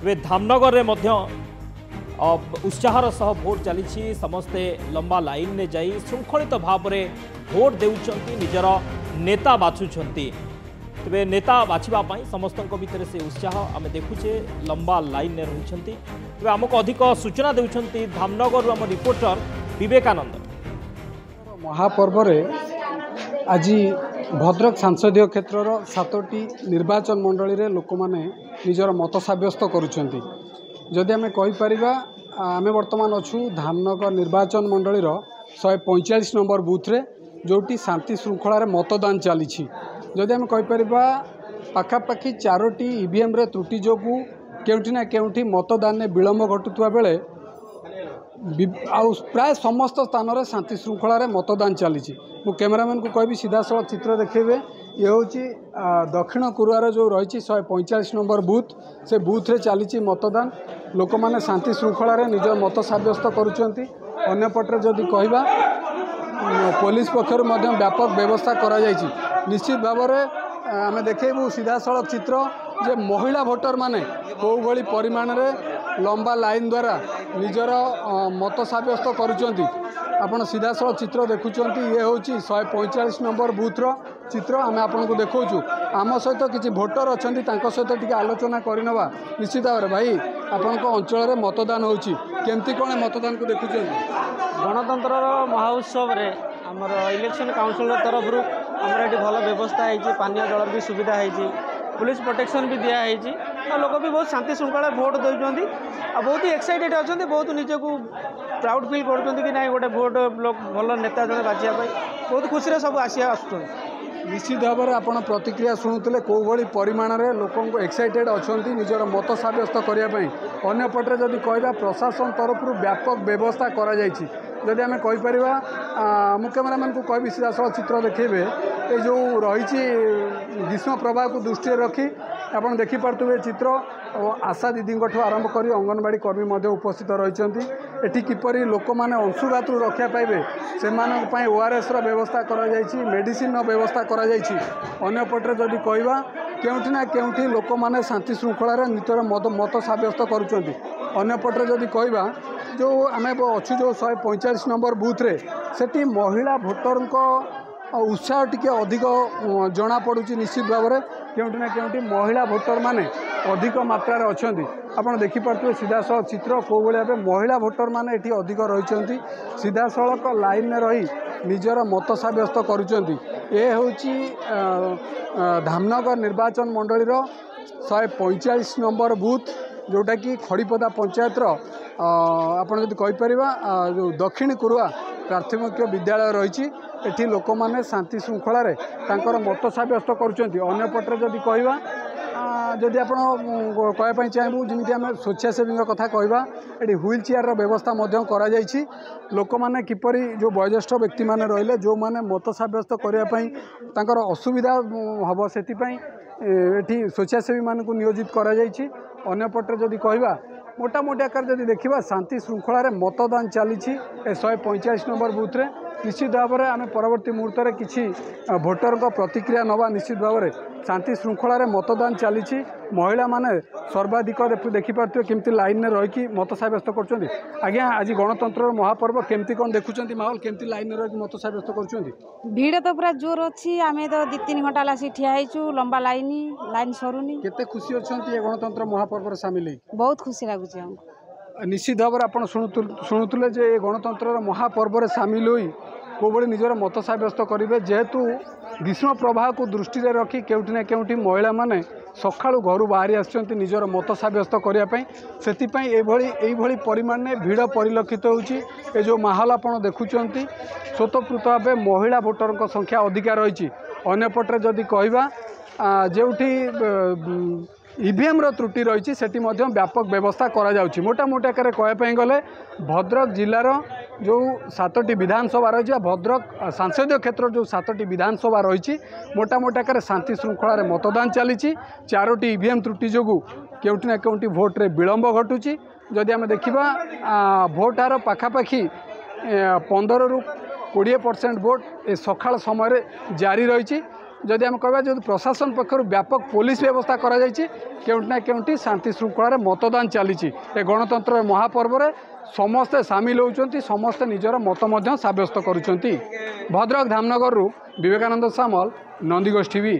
तेज धामनगर में उत्साहर सह भोट चली समस्ते लंबा लाइन में जाई श्रृंखलित भाव में भोट देउछंती निजर नेता बाछुंट तेरे नेता बाछवाई समस्त भितर से उत्साह आम देखुचे लंबा लाइन में रही आमको अधिक सूचना देउछंती धामनगर आम रिपोर्टर विवेकानंद। महापर्व आज भद्रक सांसदीय क्षेत्र 7टी निर्वाचन मंडली रे लोक माने निजर मत सब्यस्त करुछंती। जदि आम कहीपर आम बर्तमान अच्छू धामनगर निर्वाचन मंडलीर 145 नंबर बूथ रे जोटी शांति श्रृंखलार मतदान चली। जदि आम कहीपर पाखापाखि 4टी ईवीएम रे त्रुटि जोगु केउठी ना केउठी मतदान में विलम्ब घटुवा बेले प्राय समस्त स्थान में शांति श्रृंखलार मतदान चली। मु कैमरामैन को कहबी सीधासलख चित्र देखेबे। ये हूँ दक्षिण कुरुआर जो रही 145 नंबर बूथ से बूथ रे चली मतदान लोक मैंने शांति श्रृंखलार निज मत सब्यस्त करुँच। अन्यपटे जदि कहबा पुलिस पक्षर व्यापक व्यवस्था करा जायछि। निश्चित भाव में आम देखेबू सीधासलख चित्र जे महिला भोटर माने कौ भली परिमाण रे लंबा लाइन द्वारा निजर मत सब्यस्त करुँच। आपण सीधासलख चित्र देखुंट। ये हूँ 145 नंबर बूथर चित्र आम आपन को देखा आम सहित किसी भोटर अच्छा सहित टी आलोचना करनवा। निश्चित भाव में भाई आपण अंचल मतदान होमती कौन मतदान को देखुं गणतंत्र महोत्सव रे आमर इलेक्शन काउंसिल तरफ आमर ये भल व्यवस्था है। पानीय जल भी सुविधा है, पुलिस प्रोटेक्शन भी दिखाई लोक भी बहुत शांति श्रृंखला भोट दौरान बहुत एक्साइटेड अच्छा बहुत निजक प्राउड फिल कर ना गोटे भोट लोक भल नेता जन बाछिया बहुत खुशी सब आसिया आस। निश्चित भाव में आप प्रतिक्रिया शुणुते कौ भली परिमाण में लोक एक्साइटेड अच्छा निजर मत सब्यस्त करने। अन्यपटे जदि कहवा प्रशासन तरफ व्यापक व्यवस्था करा जायछि। जदि आम कहीपर मु कैमरामैन को कहबी सीधासलख चित्र देखेबे ये जो रही ग्रीष्म प्रवाह को दृष्टि रखी आप देखिपे चित्र आशा दीदी आरंभ कर अंगनवाड़ी कर्मी उपस्थित रही किपर लोक मैंने अंशुघात रक्षा पाइबे से ORS व्यवस्था करा जायछि, मेडिसिन व्यवस्था करा जायछि। अन्यपटे जदि कहवा केउठी ना केउठी लोक मैंने शांति श्रृंखलार नितर मत सब्यस्त करुँच। अन्यपटे जदि कहवा जो आम अच्छू जो 145 नंबर बूथ रे सेठी महिला भोटर उत्साह टी अधिक जना पड़ुची। निश्चित भाव में केउठी ना केउठी महिला भोटर माने अधिक मात्रा अच्छा आपड़ देखिपे सीधासलख चित्र कौ भाव महिला भोटर माने एठी अधिक रही सीधासलख लाइन में रही निजर मत सब्यस्त करुँच। ये हूँ धामनगर निर्वाचन मंडलीर 145 नंबर बूथ जोटा कि खड़ीपदा पंचायतर आपड़ जब कहीपर जो दक्षिण कुरुआ प्राथमिक विद्यालय रही एठी लोक मैंने शांति श्रृंखलार मत सब्यस्त करुँच। अन्यपटे जदि कहवा जदि आप कहवाई चाहबू जमी आम स्वेच्छासेवी कथा कहवा ये व्हील चेयर व्यवस्था करा जायछि। लोक मैंने किपरि जो वयोज्येष्ठ व्यक्ति मैंने रहिले जो मैंने मत सब्यस्त करने असुविधा हम से स्वेच्छासेवी मान को नियोजित करा जायछि। अन्यपटे जदि कहवा मोटामोटी आकार जदि देखा शांति श्रृंखलार मतदान चली 145 नंबर बूथ रे। निश्चित भाव में आम परवर्ती मुहूर्त में किसी भोटर प्रतिक्रिया नवा। निश्चित भाव में शांति श्रृंखलार मतदान चली महिला माने सर्वाधिक देखिपे केमती लाइन में रही मत सब्यस्त कर। आज्ञा आज गणतंत्र महापर्व केमती कौन देखुं माहौल केमती लाइन में रही मत सब्यस्त कर? भीड़ तो पूरा जोर अच्छी आम तो 2-3 घंटा लासी ठिया होइछु लंबा लाइन सरुनी। केते खुशी अच्छा गणतंत्र महापर्व सामिल बहुत खुशी लगुच। निश्चित भाव में आप शुणुले जे गणतंत्र महापर्व सामिल होई कौ भली निजर मत सब्यस्त करेंगे। जेहेतु ग्रीष्म प्रवाह को दृष्टि रखी केउठी ना केउठी महिला माने सकाळु घर बाहरी आसछन्ति निजर मत सब्यस्त करने से परिमाण में भीड़ परिलक्षित होउछि। ए जो माहौल आपण देखुचंती स्वतःपूत भाव महिला भोटर संख्या अधिका रही। अन्यपटे जदि कहवा जोठी ईवीएम त्रुटि रही सेठी व्यापक व्यवस्था करा जाउछि। मोटामोटी आकार कहवाई गले भद्रक जिलार जो 7टी विधानसभा रही भद्रक सांसदीय क्षेत्र जो 7टी विधानसभा रही मोटामोटी आकार शांति श्रृंखलार मतदान चली 4टी ईवीएम त्रुटि जोगु केउठी ना केउठी भोट रे विलम्ब घटुची। जदि आम देखा भोट हार पाखापाखि 15 ରୁ 20% भोट ए सकाळ समय जारी रही जदि आम कह जो प्रशासन पक्षर व्यापक पुलिस व्यवस्था करा केउटी शांति श्रृंखला मतदान चली ए गणतंत्र महापर्व समस्ते सामिल होती समस्ते निजर मत सब्यस्त करुँच। भद्रक धामनगर विवेकानंद सामल नंदीगोष टीवी।